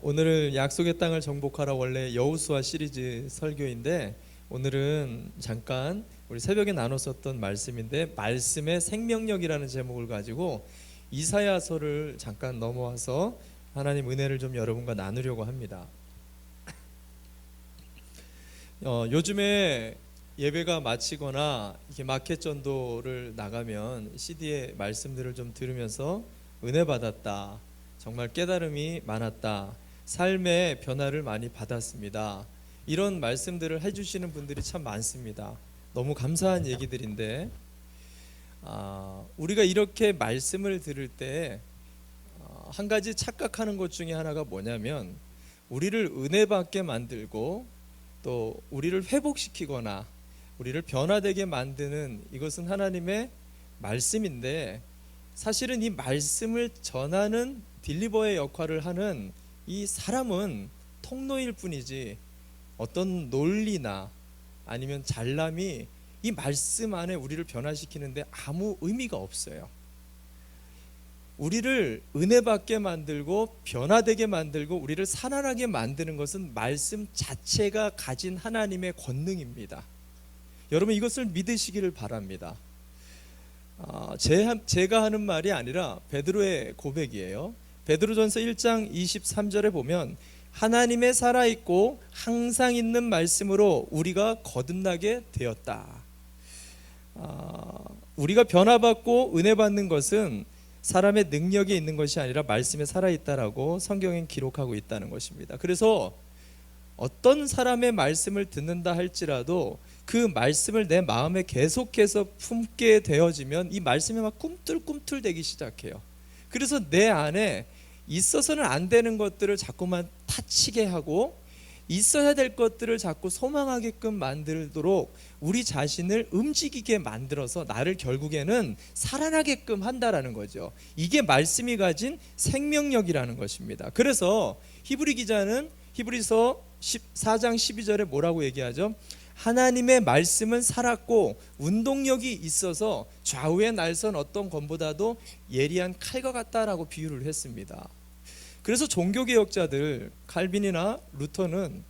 오늘은 약속의 땅을 정복하라 원래 여호수아 시리즈 설교인데 오늘은 잠깐 우리 새벽에 나눴었던 말씀인데 말씀의 생명력이라는 제목을 가지고 이사야서를 잠깐 넘어와서 하나님 은혜를 좀 여러분과 나누려고 합니다. 요즘에 예배가 마치거나 이렇게 마켓 전도를 나가면 CD의 말씀들을 좀 들으면서 은혜 받았다, 정말 깨달음이 많았다, 삶의 변화를 많이 받았습니다, 이런 말씀들을 해주시는 분들이 참 많습니다. 너무 감사한 얘기들인데 우리가 이렇게 말씀을 들을 때 한 가지 착각하는 것 중에 하나가 뭐냐면 우리를 은혜 받게 만들고 또 우리를 회복시키거나 우리를 변화되게 만드는 이것은 하나님의 말씀인데, 사실은 이 말씀을 전하는 딜리버의 역할을 하는 이 사람은 통로일 뿐이지 어떤 논리나 아니면 잘남이 이 말씀 안에 우리를 변화시키는데 아무 의미가 없어요. 우리를 은혜 받게 만들고 변화되게 만들고 우리를 살아나게 만드는 것은 말씀 자체가 가진 하나님의 권능입니다. 여러분 이것을 믿으시기를 바랍니다. 제가 하는 말이 아니라 베드로의 고백이에요. 베드로전서 1장 23절에 보면 하나님의 살아있고 항상 있는 말씀으로 우리가 거듭나게 되었다. 우리가 변화받고 은혜 받는 것은 사람의 능력에 있는 것이 아니라 말씀에 살아있다라고 성경엔 기록하고 있다는 것입니다. 그래서 어떤 사람의 말씀을 듣는다 할지라도 그 말씀을 내 마음에 계속해서 품게 되어지면 이 말씀이 막 꿈틀꿈틀대기 시작해요. 그래서 내 안에 있어서는 안 되는 것들을 자꾸만 타치게 하고 있어야 될 것들을 자꾸 소망하게끔 만들도록 우리 자신을 움직이게 만들어서 나를 결국에는 살아나게끔 한다라는 거죠. 이게 말씀이 가진 생명력이라는 것입니다. 그래서 히브리 기자는 히브리서 4장 12절에 뭐라고 얘기하죠? 하나님의 말씀은 살았고 운동력이 있어서 좌우의 날선 어떤 검보다도 예리한 칼과 같다라고 비유를 했습니다. 그래서 종교개혁자들 칼빈이나 루터는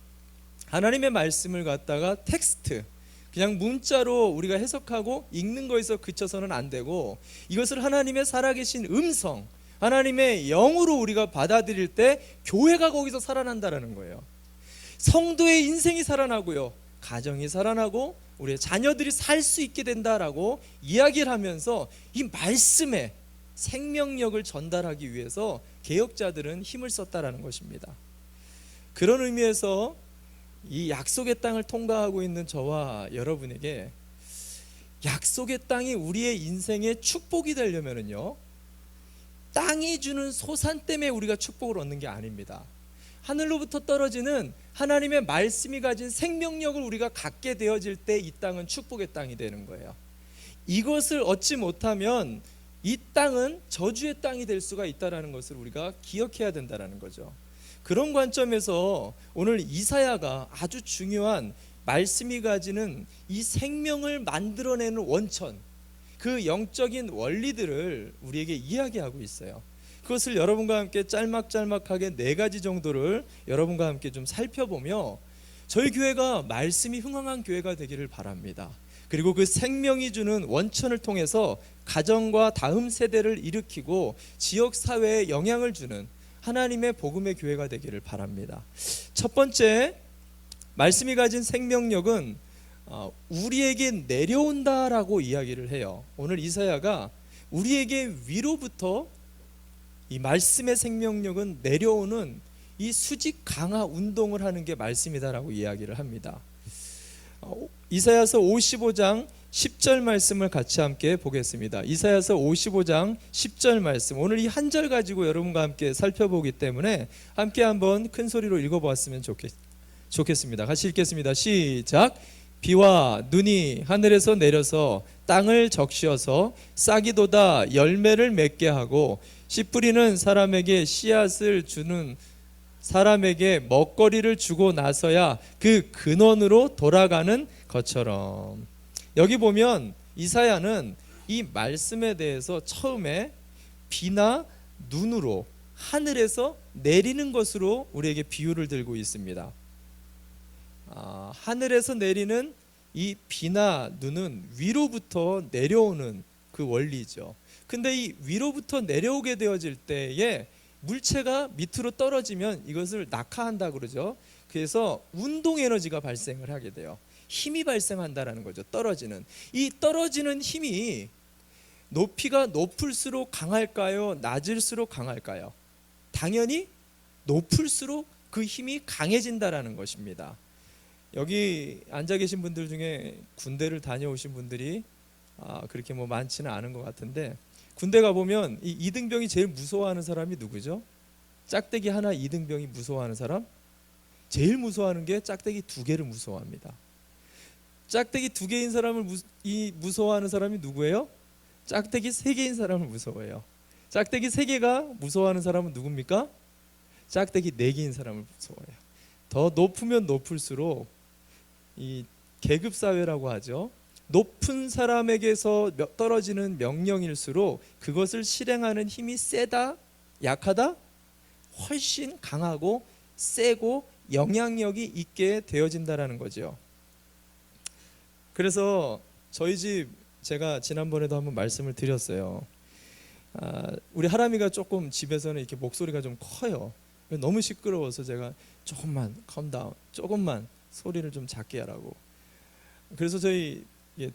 하나님의 말씀을 갖다가 텍스트, 그냥 문자로 우리가 해석하고 읽는 거에서 그쳐서는 안 되고 이것을 하나님의 살아계신 음성, 하나님의 영으로 우리가 받아들일 때 교회가 거기서 살아난다라는 거예요. 성도의 인생이 살아나고요, 가정이 살아나고 우리의 자녀들이 살 수 있게 된다라고 이야기를 하면서 이 말씀의 생명력을 전달하기 위해서 개혁자들은 힘을 썼다라는 것입니다. 그런 의미에서 이 약속의 땅을 통과하고 있는 저와 여러분에게 약속의 땅이 우리의 인생의 축복이 되려면요, 땅이 주는 소산 때문에 우리가 축복을 얻는 게 아닙니다. 하늘로부터 떨어지는 하나님의 말씀이 가진 생명력을 우리가 갖게 되어질 때 이 땅은 축복의 땅이 되는 거예요. 이것을 얻지 못하면 이 땅은 저주의 땅이 될 수가 있다는 것을 우리가 기억해야 된다는 거죠. 그런 관점에서 오늘 이사야가 아주 중요한 말씀이 가지는 이 생명을 만들어내는 원천, 그 영적인 원리들을 우리에게 이야기하고 있어요. 그것을 여러분과 함께 짤막짤막하게 4가지 정도를 여러분과 함께 좀 살펴보며 저희 교회가 말씀이 흥황한 교회가 되기를 바랍니다. 그리고 그 생명이 주는 원천을 통해서 가정과 다음 세대를 일으키고 지역사회에 영향을 주는 하나님의 복음의 교회가 되기를 바랍니다. 첫 번째, 말씀이 가진 생명력은 우리에게 내려온다라고 이야기를 해요. 오늘 이사야가 우리에게 위로부터 이 말씀의 생명력은 내려오는 이 수직 강화 운동을 하는 게 말씀이다라고 이야기를 합니다. 이사야서 55장 10절 말씀을 같이 함께 보겠습니다. 이사야서 55장 10절 말씀, 오늘 이 한 절 가지고 여러분과 함께 살펴보기 때문에 함께 한번 큰 소리로 읽어보았으면 좋겠습니다. 같이 읽겠습니다. 시작. 비와 눈이 하늘에서 내려서 땅을 적시어서 싹이 돋아 열매를 맺게 하고 씨 뿌리는 사람에게 씨앗을 주는 사람에게 먹거리를 주고 나서야 그 근원으로 돌아가는 것처럼. 여기 보면 이사야는 이 말씀에 대해서 처음에 비나 눈으로 하늘에서 내리는 것으로 우리에게 비유를 들고 있습니다. 하늘에서 내리는 이 비나 눈은 위로부터 내려오는 그 원리죠. 근데 이 위로부터 내려오게 되어질 때에 물체가 밑으로 떨어지면 이것을 낙하한다 그러죠. 그래서 운동 에너지가 발생을 하게 돼요. 힘이 발생한다라는 거죠. 떨어지는 이 떨어지는 힘이 높이가 높을수록 강할까요? 낮을수록 강할까요? 당연히 높을수록 그 힘이 강해진다라는 것입니다. 여기 앉아 계신 분들 중에 군대를 다녀오신 분들이 그렇게 뭐 많지는 않은 것 같은데, 군대 가보면 이 이등병이 제일 무서워하는 사람이 누구죠? 짝대기 하나 이등병이 무서워하는 사람? 제일 무서워하는 게 짝대기 2개를 무서워합니다. 짝대기 2개인 사람을 무서워하는 사람이 누구예요? 짝대기 3개인 사람을 무서워해요. 짝대기 3개가 무서워하는 사람은 누굽니까? 짝대기 4개인 사람을 무서워해요. 더 높으면 높을수록 이 계급 사회라고 하죠. 높은 사람에게서 떨어지는 명령일수록 그것을 실행하는 힘이 세다, 약하다? 훨씬 강하고 세고 영향력이 있게 되어진다라는 거죠. 그래서 저희 집 제가 지난번에도 한번 말씀을 드렸어요. 우리 하람이가 조금 집에서는 이렇게 목소리가 좀 커요. 너무 시끄러워서 제가 조금만 컴다운, 조금만 소리를 좀 작게 하라고. 그래서 저희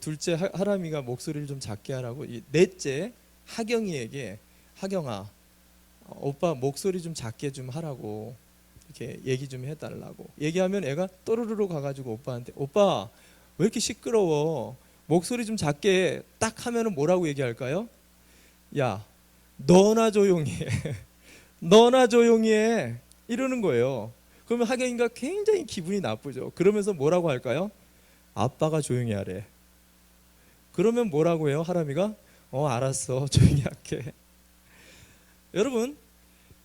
둘째 하람이가 목소리를 좀 작게 하라고 이 넷째 하경이에게, 하경아, 오빠 목소리 좀 작게 좀 하라고 이렇게 얘기 좀 해달라고 얘기하면 애가 또르르르 가가지고 오빠한테, 오빠 왜 이렇게 시끄러워? 목소리 좀 작게 딱 하면은 뭐라고 얘기할까요? 야, 너나 조용히 해. 너나 조용히 해. 이러는 거예요. 그러면 하경이가 굉장히 기분이 나쁘죠. 그러면서 뭐라고 할까요? 아빠가 조용히 하래. 그러면 뭐라고 해요? 하람이가 알았어, 조용히 할게. 여러분,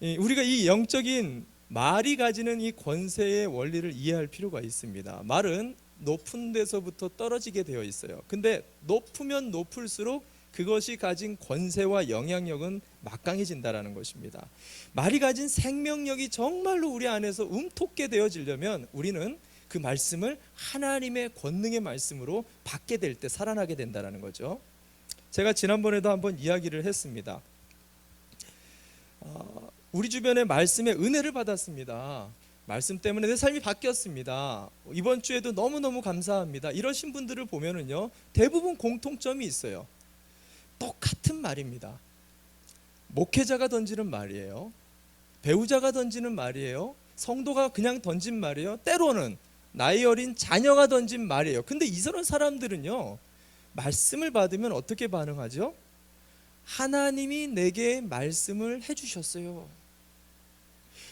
우리가 이 영적인 말이 가지는 이 권세의 원리를 이해할 필요가 있습니다. 말은 높은 데서부터 떨어지게 되어 있어요. 근데 높으면 높을수록 그것이 가진 권세와 영향력은 막강해진다라는 것입니다. 말이 가진 생명력이 정말로 우리 안에서 움돋게 되어지려면 우리는 그 말씀을 하나님의 권능의 말씀으로 받게 될 때 살아나게 된다는 거죠. 제가 지난번에도 한번 이야기를 했습니다. 우리 주변에 말씀의 은혜를 받았습니다. 말씀 때문에 내 삶이 바뀌었습니다. 이번 주에도 너무너무 감사합니다. 이러신 분들을 보면은요, 대부분 공통점이 있어요. 똑같은 말입니다. 목회자가 던지는 말이에요. 배우자가 던지는 말이에요. 성도가 그냥 던진 말이에요. 때로는 나이 어린 자녀가 던진 말이에요. 근데 이런 사람들은요, 말씀을 받으면 어떻게 반응하죠? 하나님이 내게 말씀을 해주셨어요.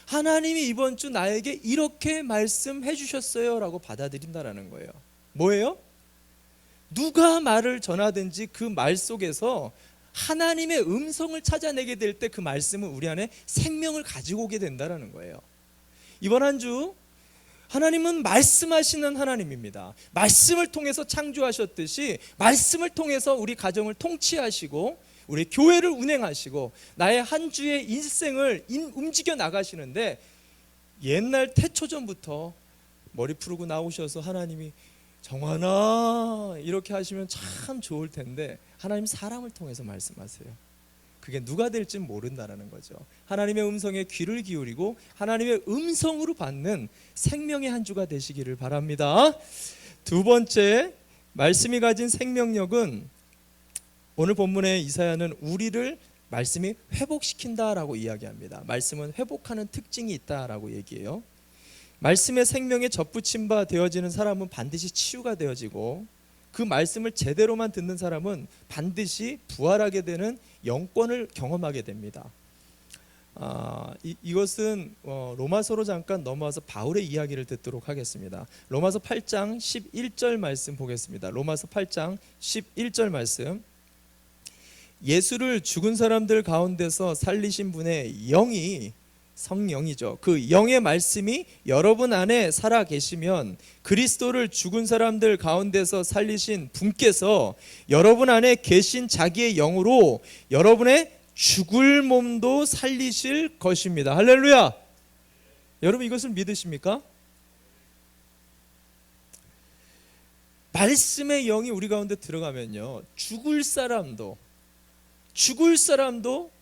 하나님이 이번 주 나에게 이렇게 말씀해 주셨어요 라고 받아들인다라는 거예요. 뭐예요? 누가 말을 전하든지 그 말 속에서 하나님의 음성을 찾아내게 될 때 그 말씀은 우리 안에 생명을 가지고 오게 된다라는 거예요. 이번 한 주 하나님은 말씀하시는 하나님입니다. 말씀을 통해서 창조하셨듯이 말씀을 통해서 우리 가정을 통치하시고 우리 교회를 운행하시고 나의 한 주의 인생을 움직여 나가시는데, 옛날 태초전부터 머리 푸르고 나오셔서 하나님이 정환아 이렇게 하시면 참 좋을 텐데 하나님 사람을 통해서 말씀하세요. 그게 누가 될지 모른다는 거죠. 하나님의 음성에 귀를 기울이고 하나님의 음성으로 받는 생명의 한 주가 되시기를 바랍니다. 두 번째, 말씀이 가진 생명력은 오늘 본문의 이사야는 우리를 말씀이 회복시킨다라고 이야기합니다. 말씀은 회복하는 특징이 있다라고 얘기해요. 말씀의 생명에 접붙임 바 되어지는 사람은 반드시 치유가 되어지고 그 말씀을 제대로만 듣는 사람은 반드시 부활하게 되는 영권을 경험하게 됩니다. 이것은 로마서로 잠깐 넘어와서 바울의 이야기를 듣도록 하겠습니다. 로마서 8장 11절 말씀 보겠습니다. 로마서 8장 11절 말씀. 예수를 죽은 사람들 가운데서 살리신 분의 영이, 성령이죠, 그 영의 말씀이 여러분 안에 살아 계시면 그리스도를 죽은 사람들 가운데서 살리신 분께서 여러분 안에 계신 자기의 영으로 여러분의 죽을 몸도 살리실 것입니다. 할렐루야. 여러분 이것을 믿으십니까? 말씀의 영이 우리 가운데 들어가면요, 죽을 사람도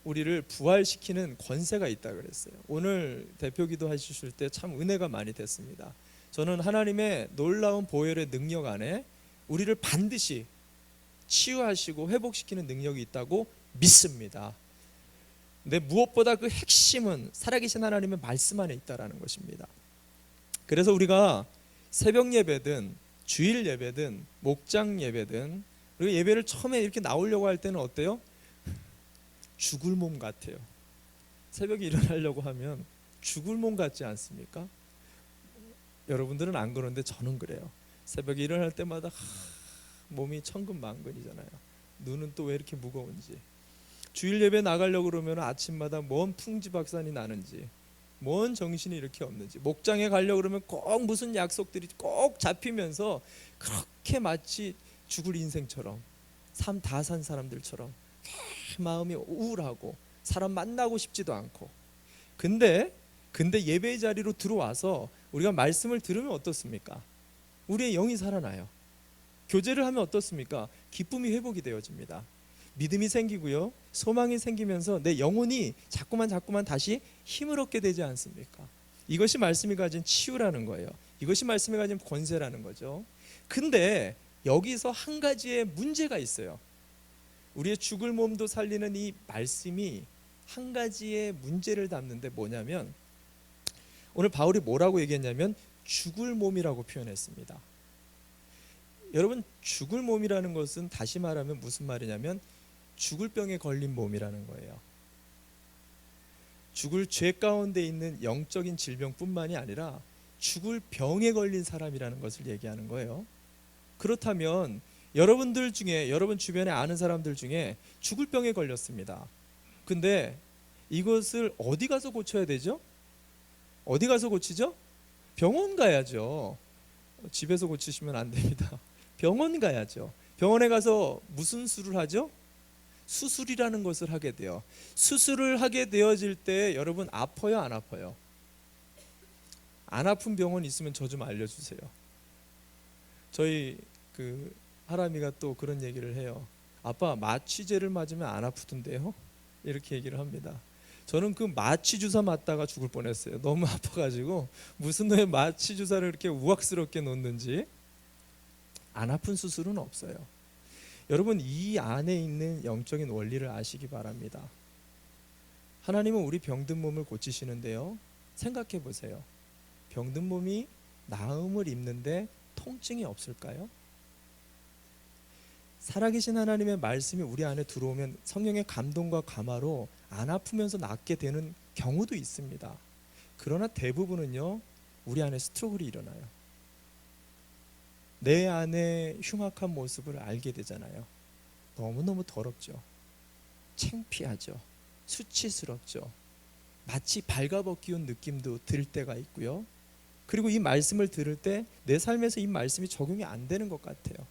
우리를 부활시키는 권세가 있다 그랬어요. 오늘 대표기도 하실 때 참 은혜가 많이 됐습니다. 저는 하나님의 놀라운 보혈의 능력 안에 우리를 반드시 치유하시고 회복시키는 능력이 있다고 믿습니다. 근데 무엇보다 그 핵심은 살아계신 하나님의 말씀 안에 있다라는 것입니다. 그래서 우리가 새벽 예배든 주일 예배든 목장 예배든, 그리고 예배를 처음에 이렇게 나오려고 할 때는 어때요? 죽을 몸 같아요. 새벽에 일어나려고 하면 죽을 몸 같지 않습니까? 여러분들은 안 그러는데 저는 그래요. 새벽에 일어날 때마다 몸이 천근만근이잖아요. 눈은 또 왜 이렇게 무거운지. 주일 예배 나가려고 그러면 아침마다 뭔 풍지박산이 나는지, 뭔 정신이 이렇게 없는지, 목장에 가려고 그러면 꼭 무슨 약속들이 꼭 잡히면서 그렇게 마치 죽을 인생처럼, 삶 다 산 사람들처럼 마음이 우울하고 사람 만나고 싶지도 않고. 근데 예배의 자리로 들어와서 우리가 말씀을 들으면 어떻습니까? 우리의 영이 살아나요. 교제를 하면 어떻습니까? 기쁨이 회복이 되어집니다. 믿음이 생기고요, 소망이 생기면서 내 영혼이 자꾸만 다시 힘을 얻게 되지 않습니까? 이것이 말씀이 가진 치유라는 거예요. 이것이 말씀이 가진 권세라는 거죠. 근데 여기서 한 가지의 문제가 있어요. 우리의 죽을 몸도 살리는 이 말씀이 한 가지의 문제를 담는데 뭐냐면, 오늘 바울이 뭐라고 얘기했냐면 죽을 몸이라고 표현했습니다. 여러분, 죽을 몸이라는 것은 다시 말하면 무슨 말이냐면 죽을 병에 걸린 몸이라는 거예요. 죽을 죄 가운데 있는 영적인 질병뿐만이 아니라 죽을 병에 걸린 사람이라는 것을 얘기하는 거예요. 그렇다면 여러분들 중에, 여러분 주변에 아는 사람들 중에 죽을 병에 걸렸습니다. 근데 이것을 어디 가서 고쳐야 되죠? 어디 가서 고치죠? 병원 가야죠. 집에서 고치시면 안 됩니다. 병원 가야죠. 병원에 가서 무슨 수술을 하죠? 수술이라는 것을 하게 돼요. 수술을 하게 되어질 때 여러분 아파요, 안 아파요? 안 아픈 병원 있으면 저 좀 알려주세요. 저희 그 하람이가 또 그런 얘기를 해요. 아빠, 마취제를 맞으면 안 아프던데요? 이렇게 얘기를 합니다. 저는 그 마취 주사 맞다가 죽을 뻔했어요. 너무 아파가지고 무슨 놈의 마취 주사를 이렇게 우악스럽게 놓는지. 안 아픈 수술은 없어요. 여러분, 이 안에 있는 영적인 원리를 아시기 바랍니다. 하나님은 우리 병든 몸을 고치시는데요, 생각해 보세요. 병든 몸이 나음을 입는데 통증이 없을까요? 살아계신 하나님의 말씀이 우리 안에 들어오면 성령의 감동과 감화로 안 아프면서 낫게 되는 경우도 있습니다. 그러나 대부분은요, 우리 안에 스트러글이 일어나요. 내 안에 흉악한 모습을 알게 되잖아요. 너무너무 더럽죠. 창피하죠. 수치스럽죠. 마치 발가벗기운 느낌도 들 때가 있고요. 그리고 이 말씀을 들을 때 내 삶에서 이 말씀이 적용이 안 되는 것 같아요.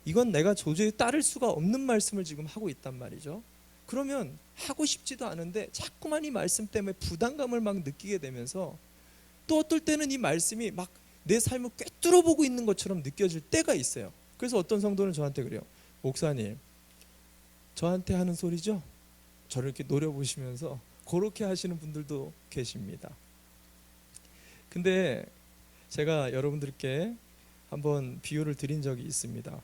이건 내가 도저히 따를 수가 없는 말씀을 지금 하고 있단 말이죠. 그러면 하고 싶지도 않은데 자꾸만 이 말씀 때문에 부담감을 막 느끼게 되면서, 또 어떨 때는 이 말씀이 막 내 삶을 꿰뚫어 보고 있는 것처럼 느껴질 때가 있어요. 그래서 어떤 성도는 저한테 그래요. 목사님, 저한테 하는 소리죠? 저를 이렇게 노려보시면서 그렇게 하시는 분들도 계십니다. 근데 제가 여러분들께 한번 비유를 드린 적이 있습니다.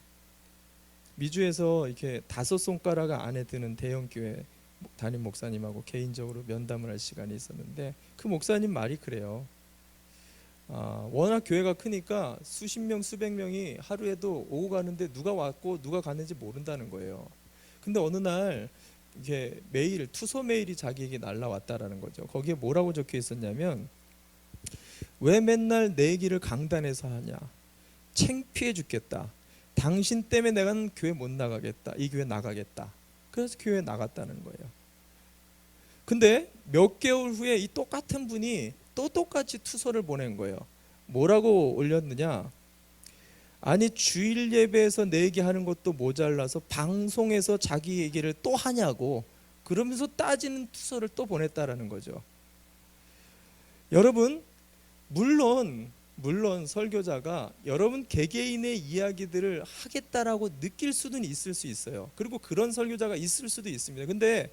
미주에서 이렇게 5손가락 안에 드는 대형 교회 담임 목사님하고 개인적으로 면담을 할 시간이 있었는데, 그 목사님 말이 그래요. 워낙 교회가 크니까 수십 명, 수백 명이 하루에도 오고 가는데 누가 왔고 누가 갔는지 모른다는 거예요. 근데 어느 날 이게 메일, 투서 메일이 자기에게 날라왔다라는 거죠. 거기에 뭐라고 적혀 있었냐면, 왜 맨날 내 얘기를 강단에서 하냐, 창피해 죽겠다, 당신 때문에 내가 교회 못 나가겠다, 이 교회 나가겠다. 그래서 교회 나갔다는 거예요. 근데 몇 개월 후에 이 똑같은 분이 또 똑같이 투서를 보낸 거예요. 뭐라고 올렸느냐, 아니 주일 예배에서 내 얘기하는 것도 모자라서 방송에서 자기 얘기를 또 하냐고, 그러면서 따지는 투서를 또 보냈다라는 거죠. 여러분, 물론 설교자가 여러분 개개인의 이야기들을 하겠다라고 느낄 수는 있을 수 있어요. 그리고 그런 설교자가 있을 수도 있습니다. 근데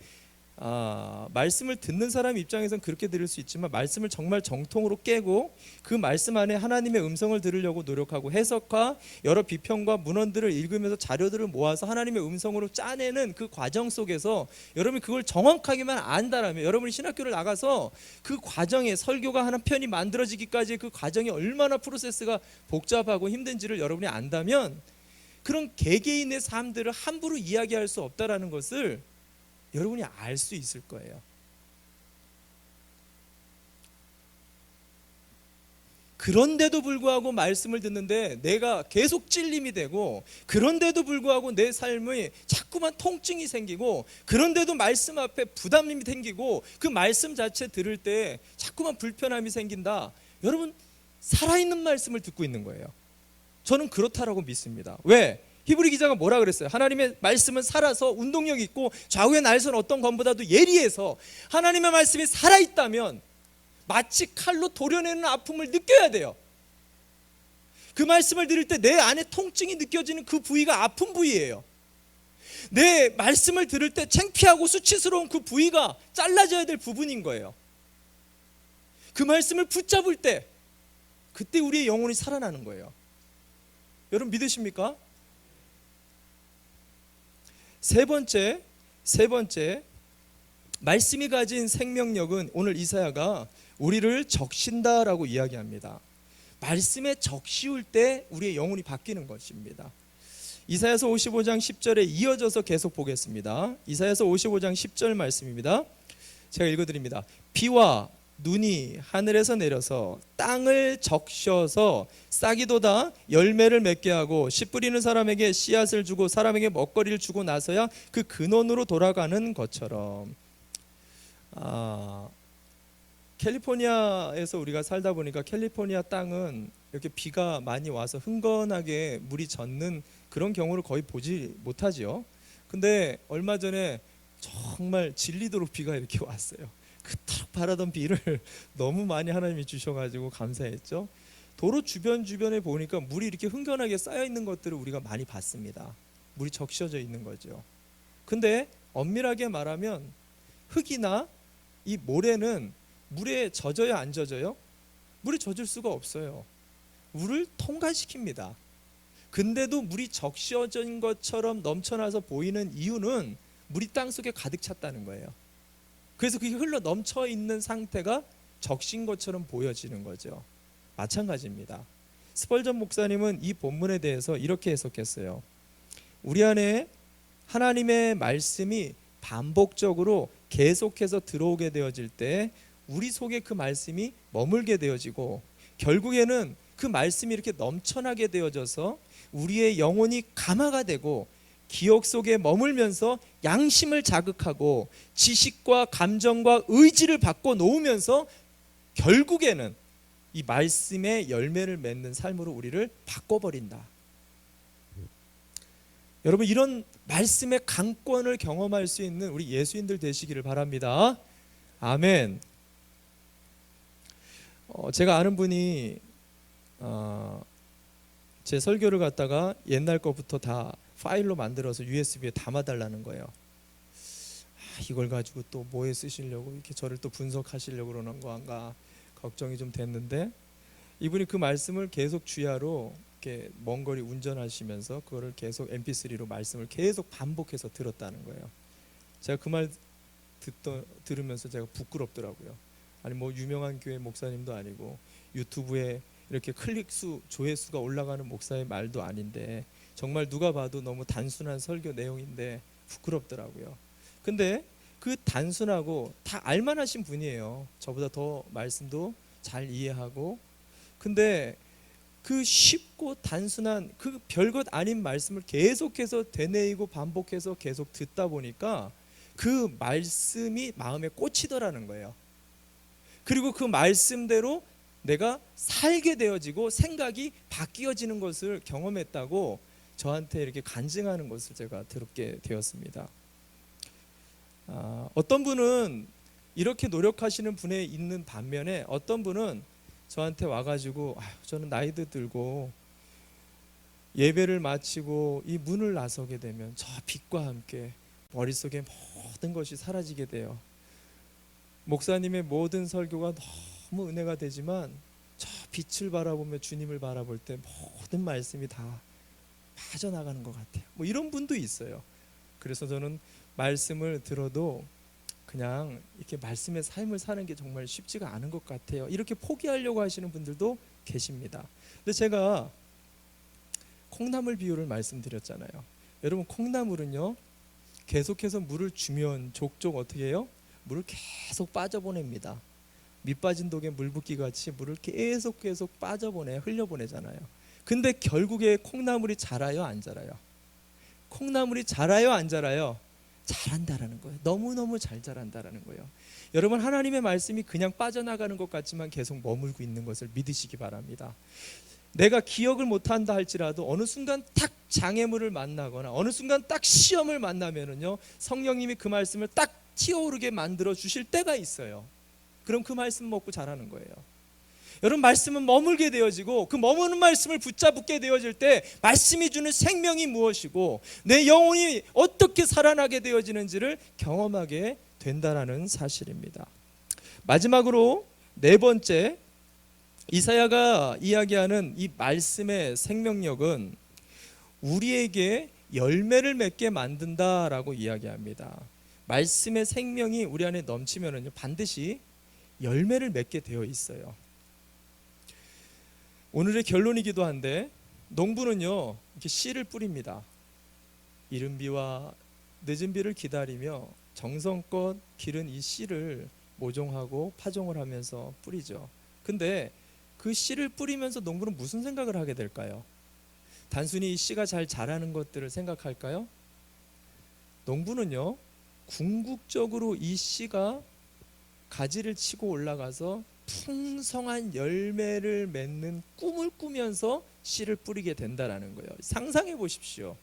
말씀을 듣는 사람 입장에서는 그렇게 들을 수 있지만, 말씀을 정말 정통으로 깨고 그 말씀 안에 하나님의 음성을 들으려고 노력하고 해석과 여러 비평과 문헌들을 읽으면서 자료들을 모아서 하나님의 음성으로 짜내는 그 과정 속에서 여러분이 그걸 정확하게만 안다라면, 여러분이 신학교를 나가서 그 과정에 설교가 하나 편이 만들어지기까지 그 과정이 얼마나 프로세스가 복잡하고 힘든지를 여러분이 안다면, 그런 개개인의 삶들을 함부로 이야기할 수 없다라는 것을 여러분이 알 수 있을 거예요. 그런데도 불구하고 말씀을 듣는데 내가 계속 찔림이 되고, 그런데도 불구하고 내 삶에 자꾸만 통증이 생기고, 그런데도 말씀 앞에 부담이 생기고, 그 말씀 자체 들을 때 자꾸만 불편함이 생긴다. 여러분, 살아있는 말씀을 듣고 있는 거예요. 저는 그렇다라고 믿습니다. 왜? 히브리 기자가 뭐라 그랬어요? 하나님의 말씀은 살아서 운동력 있고 좌우의 날선 어떤 검보다도 예리해서, 하나님의 말씀이 살아있다면 마치 칼로 도려내는 아픔을 느껴야 돼요. 그 말씀을 들을 때 내 안에 통증이 느껴지는 그 부위가 아픈 부위예요. 내 말씀을 들을 때 창피하고 수치스러운 그 부위가 잘라져야 될 부분인 거예요. 그 말씀을 붙잡을 때, 그때 우리의 영혼이 살아나는 거예요. 여러분 믿으십니까? 세 번째, 말씀이 가진 생명력은 오늘 이사야가 우리를 적신다라고 이야기합니다. 말씀에 적시울 때 우리의 영혼이 바뀌는 것입니다. 이사야서 55장 10절에 이어져서 계속 보겠습니다. 이사야서 55장 10절 말씀입니다. 제가 읽어드립니다. 비와 눈이 하늘에서 내려서 땅을 적셔서 싹이 돋아 열매를 맺게 하고, 씨 뿌리는 사람에게 씨앗을 주고 사람에게 먹거리를 주고 나서야 그 근원으로 돌아가는 것처럼. 캘리포니아에서 우리가 살다 보니까 캘리포니아 땅은 이렇게 비가 많이 와서 흥건하게 물이 젖는 그런 경우를 거의 보지 못하지요. 근데 얼마 전에 정말 질리도록 비가 이렇게 왔어요. 그토록 바라던 비를 너무 많이 하나님이 주셔가지고 감사했죠. 도로 주변에 보니까 물이 이렇게 흥건하게 쌓여 있는 것들을 우리가 많이 봤습니다. 물이 적셔져 있는 거죠. 근데 엄밀하게 말하면 흙이나 이 모래는 물에 젖어야 안 젖어요? 물에 젖을 수가 없어요. 물을 통과시킵니다. 근데도 물이 적셔진 것처럼 넘쳐나서 보이는 이유는 물이 땅속에 가득 찼다는 거예요. 그래서 그게 흘러 넘쳐 있는 상태가 적신 것처럼 보여지는 거죠. 마찬가지입니다. 스펄전 목사님은 이 본문에 대해서 이렇게 해석했어요. 우리 안에 하나님의 말씀이 반복적으로 계속해서 들어오게 되어질 때 우리 속에 그 말씀이 머물게 되어지고, 결국에는 그 말씀이 이렇게 넘쳐나게 되어져서 우리의 영혼이 감화가 되고 기억 속에 머물면서 양심을 자극하고 지식과 감정과 의지를 바꿔 놓으면서 결국에는 이 말씀의 열매를 맺는 삶으로 우리를 바꿔버린다. 여러분, 이런 말씀의 강권을 경험할 수 있는 우리 예수인들 되시기를 바랍니다. 아멘. 제가 아는 분이 제 설교를 갖다가 옛날 것부터 다 파일로 만들어서 USB에 담아달라는 거예요. 이걸 가지고 또 뭐에 쓰시려고 이렇게 저를 또 분석하시려고 그러는 건가 걱정이 좀 됐는데, 이분이 그 말씀을 계속 주야로 이렇게 먼 거리 운전하시면서 그거를 계속 MP3로 말씀을 계속 반복해서 들었다는 거예요. 제가 그 말 들으면서 제가 부끄럽더라고요. 아니 뭐 유명한 교회 목사님도 아니고 유튜브에 이렇게 클릭수, 조회수가 올라가는 목사의 말도 아닌데 정말 누가 봐도 너무 단순한 설교 내용인데 부끄럽더라고요. 근데 그 단순하고 다 알만하신 분이에요. 저보다 더 말씀도 잘 이해하고. 근데 그 쉽고 단순한 그 별것 아닌 말씀을 계속해서 되뇌이고 반복해서 계속 듣다 보니까 그 말씀이 마음에 꽂히더라는 거예요. 그리고 그 말씀대로 내가 살게 되어지고 생각이 바뀌어지는 것을 경험했다고 저한테 이렇게 간증하는 것을 제가 들었게 되었습니다. 어떤 분은 이렇게 노력하시는 분에 있는 반면에 어떤 분은 저한테 와가지고 저는 나이도 들고 예배를 마치고 이 문을 나서게 되면 저 빛과 함께 머릿속에 모든 것이 사라지게 돼요. 목사님의 모든 설교가 너무 은혜가 되지만 저 빛을 바라보며 주님을 바라볼 때 모든 말씀이 다 빠져나가는 것 같아요. 뭐 이런 분도 있어요. 그래서 저는 말씀을 들어도 그냥 이렇게 말씀의 삶을 사는 게 정말 쉽지가 않은 것 같아요. 이렇게 포기하려고 하시는 분들도 계십니다. 근데 제가 콩나물 비유를 말씀드렸잖아요. 여러분, 콩나물은요 계속해서 물을 주면 족족 어떻게 해요? 물을 계속 빠져보냅니다. 밑 빠진 독에 물 붓기 같이 물을 계속 빠져보내, 흘려보내잖아요. 근데 결국에 콩나물이 자라요, 안 자라요? 콩나물이 자라요, 안 자라요? 자란다라는 거예요. 너무너무 잘 자란다라는 거예요. 여러분, 하나님의 말씀이 그냥 빠져나가는 것 같지만 계속 머물고 있는 것을 믿으시기 바랍니다. 내가 기억을 못한다 할지라도 어느 순간 딱 장애물을 만나거나 어느 순간 딱 시험을 만나면은요, 성령님이 그 말씀을 딱 튀어오르게 만들어 주실 때가 있어요. 그럼 그 말씀 먹고 자라는 거예요. 여러분, 말씀은 머물게 되어지고 그 머무는 말씀을 붙잡게 되어질 때 말씀이 주는 생명이 무엇이고 내 영혼이 어떻게 살아나게 되어지는지를 경험하게 된다는 사실입니다. 마지막으로 네 번째, 이사야가 이야기하는 이 말씀의 생명력은 우리에게 열매를 맺게 만든다라고 이야기합니다. 말씀의 생명이 우리 안에 넘치면은요 반드시 열매를 맺게 되어 있어요. 오늘의 결론이기도 한데, 농부는요 이렇게 씨를 뿌립니다. 이른 비와 늦은 비를 기다리며 정성껏 기른 이 씨를 모종하고 파종을 하면서 뿌리죠. 근데 그 씨를 뿌리면서 농부는 무슨 생각을 하게 될까요? 단순히 이 씨가 잘 자라는 것들을 생각할까요? 농부는요 궁극적으로 이 씨가 가지를 치고 올라가서 풍성한 열매를 맺는 꿈을 꾸면서 씨를 뿌리게 된다라는 거예요. 상상해 보십시오.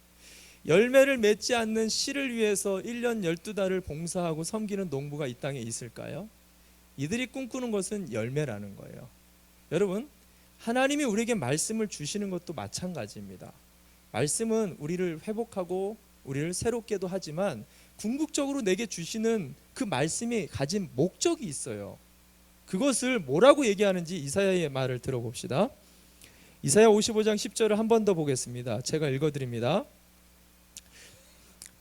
열매를 맺지 않는 씨를 위해서 1년 12달을 봉사하고 섬기는 농부가 이 땅에 있을까요? 이들이 꿈꾸는 것은 열매라는 거예요. 여러분, 하나님이 우리에게 말씀을 주시는 것도 마찬가지입니다. 말씀은 우리를 회복하고 우리를 새롭게도 하지만 궁극적으로 내게 주시는 그 말씀이 가진 목적이 있어요. 그것을 뭐라고 얘기하는지 이사야의 말을 들어봅시다. 이사야 55장 10절을 한 번 더 보겠습니다. 제가 읽어드립니다.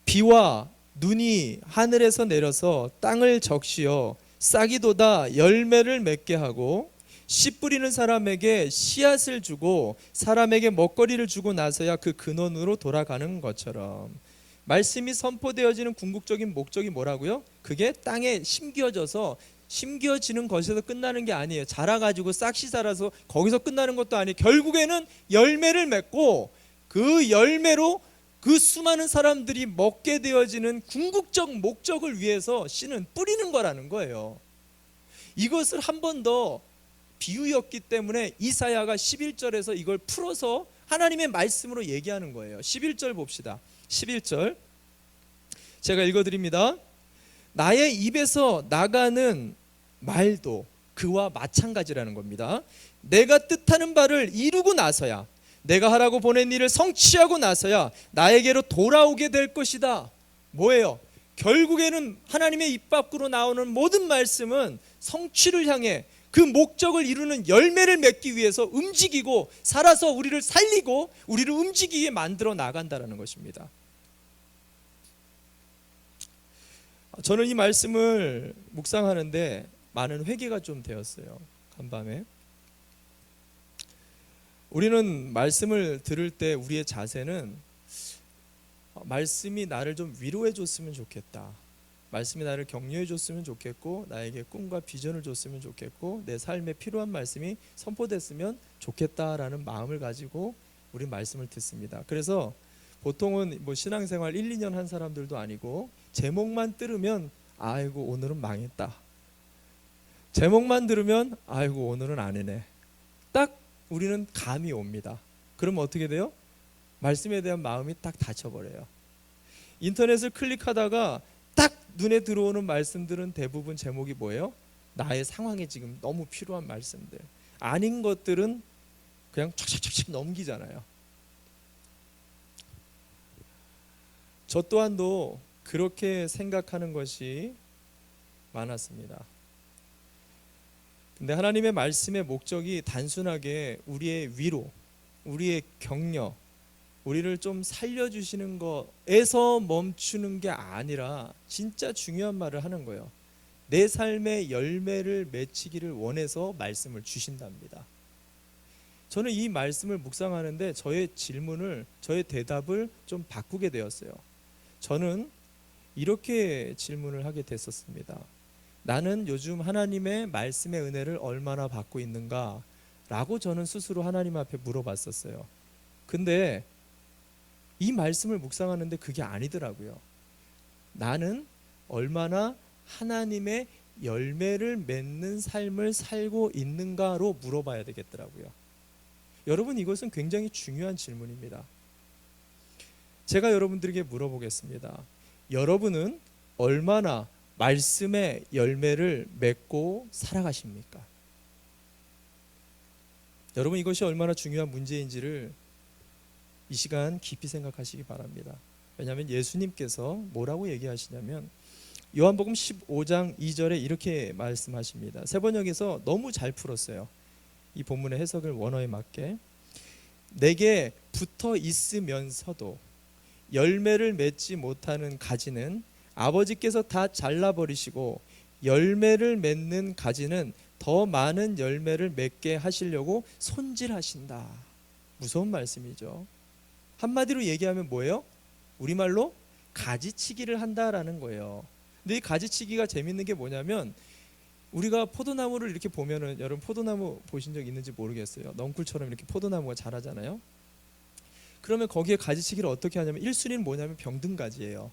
비와 눈이 하늘에서 내려서 땅을 적시어 싹이 돋아 열매를 맺게 하고 씨 뿌리는 사람에게 씨앗을 주고 사람에게 먹거리를 주고 나서야 그 근원으로 돌아가는 것처럼, 말씀이 선포되어지는 궁극적인 목적이 뭐라고요? 그게 땅에 심겨져서 심겨지는 것에서 끝나는 게 아니에요. 자라가지고 싹시 자라서 거기서 끝나는 것도 아니에요. 결국에는 열매를 맺고 그 열매로 그 수많은 사람들이 먹게 되어지는 궁극적 목적을 위해서 씨는 뿌리는 거라는 거예요. 이것을 한 번 더 비유였기 때문에 이사야가 11절에서 이걸 풀어서 하나님의 말씀으로 얘기하는 거예요. 11절 봅시다. 11절 제가 읽어드립니다. 나의 입에서 나가는 말도 그와 마찬가지라는 겁니다. 내가 뜻하는 바를 이루고 나서야, 내가 하라고 보낸 일을 성취하고 나서야 나에게로 돌아오게 될 것이다. 뭐예요? 결국에는 하나님의 입 밖으로 나오는 모든 말씀은 성취를 향해 그 목적을 이루는 열매를 맺기 위해서 움직이고 살아서 우리를 살리고 우리를 움직이게 만들어 나간다는 것입니다. 저는 이 말씀을 묵상하는데 많은 회개가 좀 되었어요. 간밤에 우리는 말씀을 들을 때 우리의 자세는 말씀이 나를 좀 위로해 줬으면 좋겠다, 말씀이 나를 격려해 줬으면 좋겠고 나에게 꿈과 비전을 줬으면 좋겠고 내 삶에 필요한 말씀이 선포됐으면 좋겠다라는 마음을 가지고 우리 말씀을 듣습니다. 그래서 보통은 뭐 신앙생활 1, 2년 한 사람들도 아니고 제목만 들으면 아이고 오늘은 망했다, 제목만 들으면 아이고 오늘은 아니네, 딱 우리는 감이 옵니다. 그러면 어떻게 돼요? 말씀에 대한 마음이 딱 닫혀버려요. 인터넷을 클릭하다가 딱 눈에 들어오는 말씀들은 대부분 제목이 뭐예요? 나의 상황에 지금 너무 필요한 말씀들. 아닌 것들은 그냥 촥촥촥 넘기잖아요. 저 또한도 그렇게 생각하는 것이 많았습니다. 근데 하나님의 말씀의 목적이 단순하게 우리의 위로, 우리의 격려, 우리를 좀 살려주시는 거에서 멈추는 게 아니라 진짜 중요한 말을 하는 거예요. 내 삶의 열매를 맺히기를 원해서 말씀을 주신답니다. 저는 이 말씀을 묵상하는데 저의 대답을 좀 바꾸게 되었어요. 저는 이렇게 질문을 하게 됐었습니다. 나는 요즘 하나님의 말씀의 은혜를 얼마나 받고 있는가? 라고 저는 스스로 하나님 앞에 물어봤었어요. 근데 이 말씀을 묵상하는데 그게 아니더라고요. 나는 얼마나 하나님의 열매를 맺는 삶을 살고 있는가로 물어봐야 되겠더라고요. 여러분, 이것은 굉장히 중요한 질문입니다. 제가 여러분들에게 물어보겠습니다. 여러분은 얼마나 말씀의 열매를 맺고 살아가십니까? 여러분, 이것이 얼마나 중요한 문제인지를 이 시간 깊이 생각하시기 바랍니다. 왜냐하면 예수님께서 뭐라고 얘기하시냐면 요한복음 15장 2절에 이렇게 말씀하십니다. 세번역에서 너무 잘 풀었어요. 이 본문의 해석을 원어에 맞게. 내게 붙어 있으면서도 열매를 맺지 못하는 가지는 아버지께서 다 잘라버리시고 열매를 맺는 가지는 더 많은 열매를 맺게 하시려고 손질하신다. 무서운 말씀이죠. 한마디로 얘기하면 뭐예요? 우리말로 가지치기를 한다라는 거예요. 근데 이 가지치기가 재밌는 게 뭐냐면 우리가 포도나무를 이렇게 보면은, 여러분 포도나무 보신 적 있는지 모르겠어요. 넝쿨처럼 이렇게 포도나무가 자라잖아요. 그러면 거기에 가지치기를 어떻게 하냐면 1순위는 뭐냐면 병든가지예요.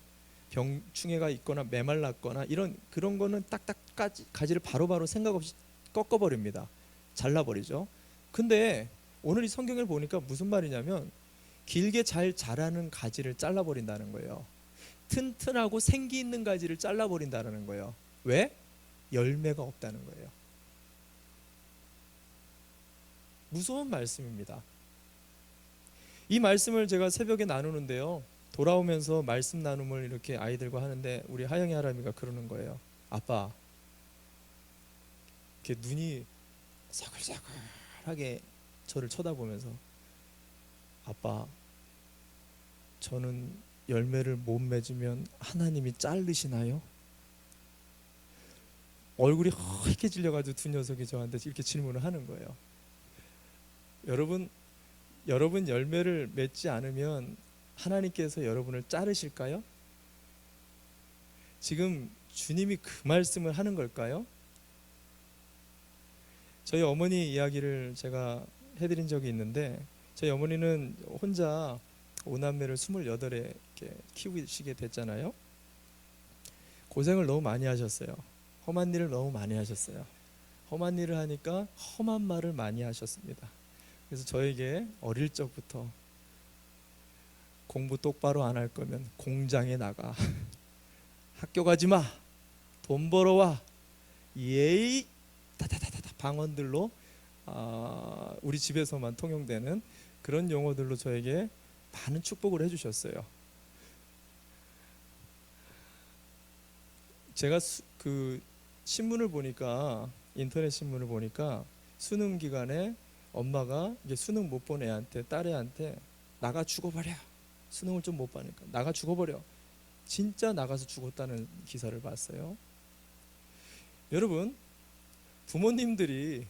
병충해가 있거나 메말랐거나 그런 거는 딱딱 가지를 바로바로 생각 없이 꺾어버립니다. 잘라버리죠. 근데 오늘 이 성경을 보니까 무슨 말이냐면 길게 잘 자라는 가지를 잘라버린다는 거예요. 튼튼하고 생기 있는 가지를 잘라버린다는 거예요. 왜? 열매가 없다는 거예요. 무서운 말씀입니다. 이 말씀을 제가 새벽에 나누는데요, 돌아오면서 말씀 나눔을 이렇게 아이들과 하는데 우리 하영이 할아버지가 그러는 거예요. 아빠, 이렇게 눈이 사글사글하게 저를 쳐다보면서, 아빠, 저는 열매를 못 맺으면 하나님이 자르시나요? 얼굴이 허옇게질려가지고 두 녀석이 저한테 이렇게 질문을 하는 거예요. 여러분 열매를 맺지 않으면 하나님께서 여러분을 자르실까요? 지금 주님이 그 말씀을 하는 걸까요? 저희 어머니 이야기를 제가 해드린 적이 있는데, 저희 어머니는 혼자 5남매를 28에 키우시게 됐잖아요. 고생을 너무 많이 하셨어요. 험한 일을 너무 많이 하셨어요. 험한 일을 하니까 험한 말을 많이 하셨습니다. 그래서 저에게 어릴 적부터 공부 똑바로 안 할 거면 공장에 나가, 학교 가지 마, 돈 벌어와, 예의 다다다다 방언들로 우리 집에서만 통용되는 그런 용어들로 저에게 많은 축복을 해주셨어요. 제가 그 신문을 보니까, 인터넷 신문을 보니까 수능 기간에 엄마가 이제 수능 못 본 애한테, 딸애한테 나가 죽어버려, 수능을 좀 못 보니까 나가 죽어버려, 진짜 나가서 죽었다는 기사를 봤어요. 여러분, 부모님들이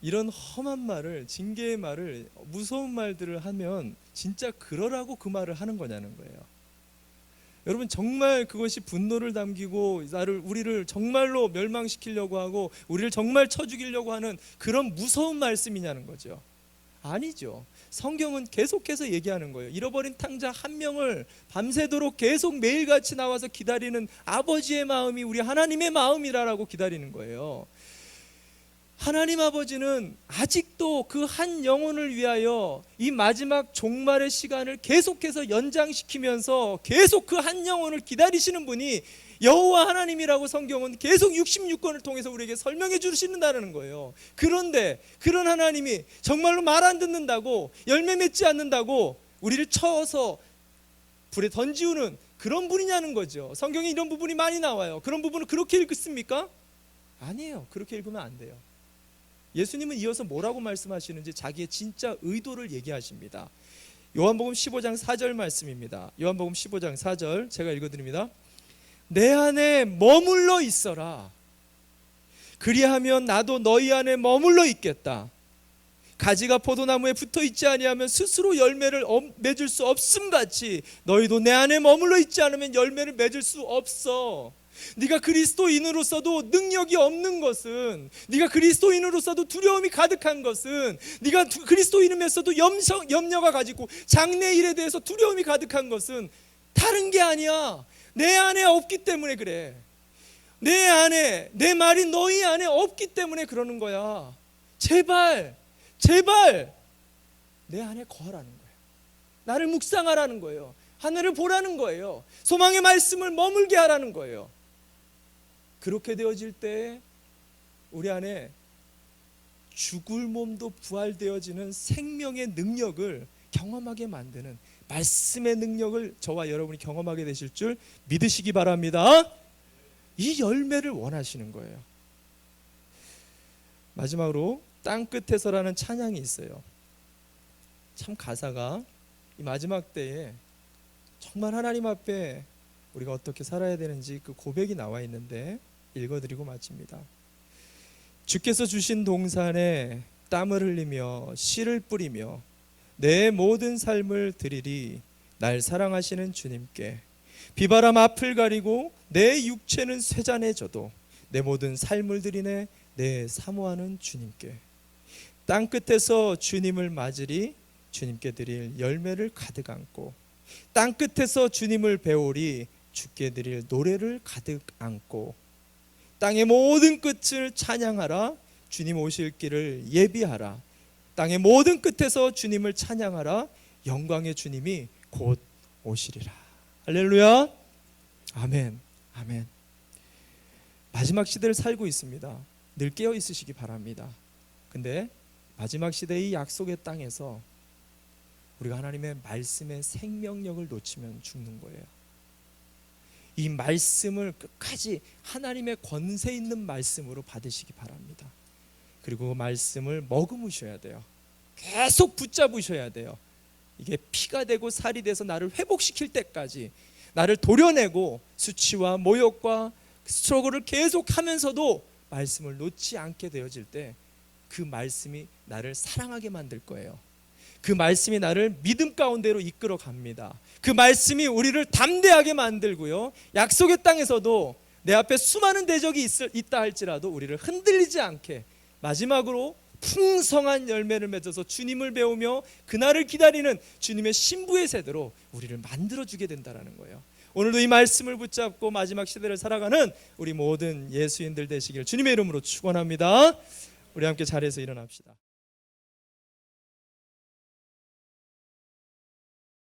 이런 험한 말을, 징계의 말을, 무서운 말들을 하면 진짜 그러라고 그 말을 하는 거냐는 거예요. 여러분, 정말 그것이 분노를 담기고 우리를 정말로 멸망시키려고 하고 우리를 정말 쳐 죽이려고 하는 그런 무서운 말씀이냐는 거죠. 아니죠. 성경은 계속해서 얘기하는 거예요. 잃어버린 탕자 한 명을 밤새도록 계속 매일같이 나와서 기다리는 아버지의 마음이 우리 하나님의 마음이라고 기다리는 거예요. 하나님 아버지는 아직도 그 한 영혼을 위하여 이 마지막 종말의 시간을 계속해서 연장시키면서 계속 그 한 영혼을 기다리시는 분이 여호와 하나님이라고 성경은 계속 66권을 통해서 우리에게 설명해 주시는다는 거예요. 그런데 그런 하나님이 정말로 말 안 듣는다고, 열매 맺지 않는다고 우리를 쳐서 불에 던지우는 그런 분이냐는 거죠. 성경에 이런 부분이 많이 나와요. 그런 부분을 그렇게 읽습니까? 아니에요. 그렇게 읽으면 안 돼요. 예수님은 이어서 뭐라고 말씀하시는지 자기의 진짜 의도를 얘기하십니다. 요한복음 15장 4절 말씀입니다. 요한복음 15장 4절 제가 읽어드립니다. 내 안에 머물러 있어라. 그리하면 나도 너희 안에 머물러 있겠다. 가지가 포도나무에 붙어 있지 아니하면 스스로 열매를 맺을 수 없음같이 너희도 내 안에 머물러 있지 않으면 열매를 맺을 수 없어. 네가 그리스도인으로서도 능력이 없는 것은, 네가 그리스도인으로서도 두려움이 가득한 것은, 네가 그리스도인이면서도 염려가 가지고 장래일에 대해서 두려움이 가득한 것은 다른 게 아니야. 내 안에 없기 때문에 그래. 내 안에, 내 말이 너희 안에 없기 때문에 그러는 거야. 제발 내 안에 거하라는 거예요. 나를 묵상하라는 거예요. 하늘을 보라는 거예요. 소망의 말씀을 머물게 하라는 거예요. 그렇게 되어질 때 우리 안에 죽을 몸도 부활되어지는 생명의 능력을 경험하게 만드는 말씀의 능력을 저와 여러분이 경험하게 되실 줄 믿으시기 바랍니다. 이 열매를 원하시는 거예요. 마지막으로 땅끝에서라는 찬양이 있어요. 참 가사가 이 마지막 때에 정말 하나님 앞에 우리가 어떻게 살아야 되는지 그 고백이 나와 있는데 읽어드리고 마칩니다. 주께서 주신 동산에 땀을 흘리며 씨를 뿌리며 내 모든 삶을 드리리 날 사랑하시는 주님께. 비바람 앞을 가리고 내 육체는 쇠잔해져도 내 모든 삶을 드리네 내 사모하는 주님께. 땅끝에서 주님을 맞으리 주님께 드릴 열매를 가득 안고, 땅끝에서 주님을 배우리 주께 드릴 노래를 가득 안고, 땅의 모든 끝을 찬양하라 주님 오실 길을 예비하라. 땅의 모든 끝에서 주님을 찬양하라 영광의 주님이 곧 오시리라. 할렐루야. 아멘. 아멘. 마지막 시대를 살고 있습니다. 늘 깨어 있으시기 바랍니다. 근데 마지막 시대의 약속의 땅에서 우리가 하나님의 말씀의 생명력을 놓치면 죽는 거예요. 이 말씀을 끝까지 하나님의 권세 있는 말씀으로 받으시기 바랍니다. 그리고 그 말씀을 머금으셔야 돼요. 계속 붙잡으셔야 돼요. 이게 피가 되고 살이 돼서 나를 회복시킬 때까지, 나를 도려내고 수치와 모욕과 스트러글을 계속하면서도 말씀을 놓지 않게 되어질 때 그 말씀이 나를 사랑하게 만들 거예요. 그 말씀이 나를 믿음 가운데로 이끌어 갑니다. 그 말씀이 우리를 담대하게 만들고요, 약속의 땅에서도 내 앞에 수많은 대적이 있다 할지라도 우리를 흔들리지 않게 마지막으로 풍성한 열매를 맺어서 주님을 배우며 그날을 기다리는 주님의 신부의 세대로 우리를 만들어주게 된다는 거예요. 오늘도 이 말씀을 붙잡고 마지막 시대를 살아가는 우리 모든 예수인들 되시길 주님의 이름으로 축원합니다. 우리 함께 자리에서 일어납시다.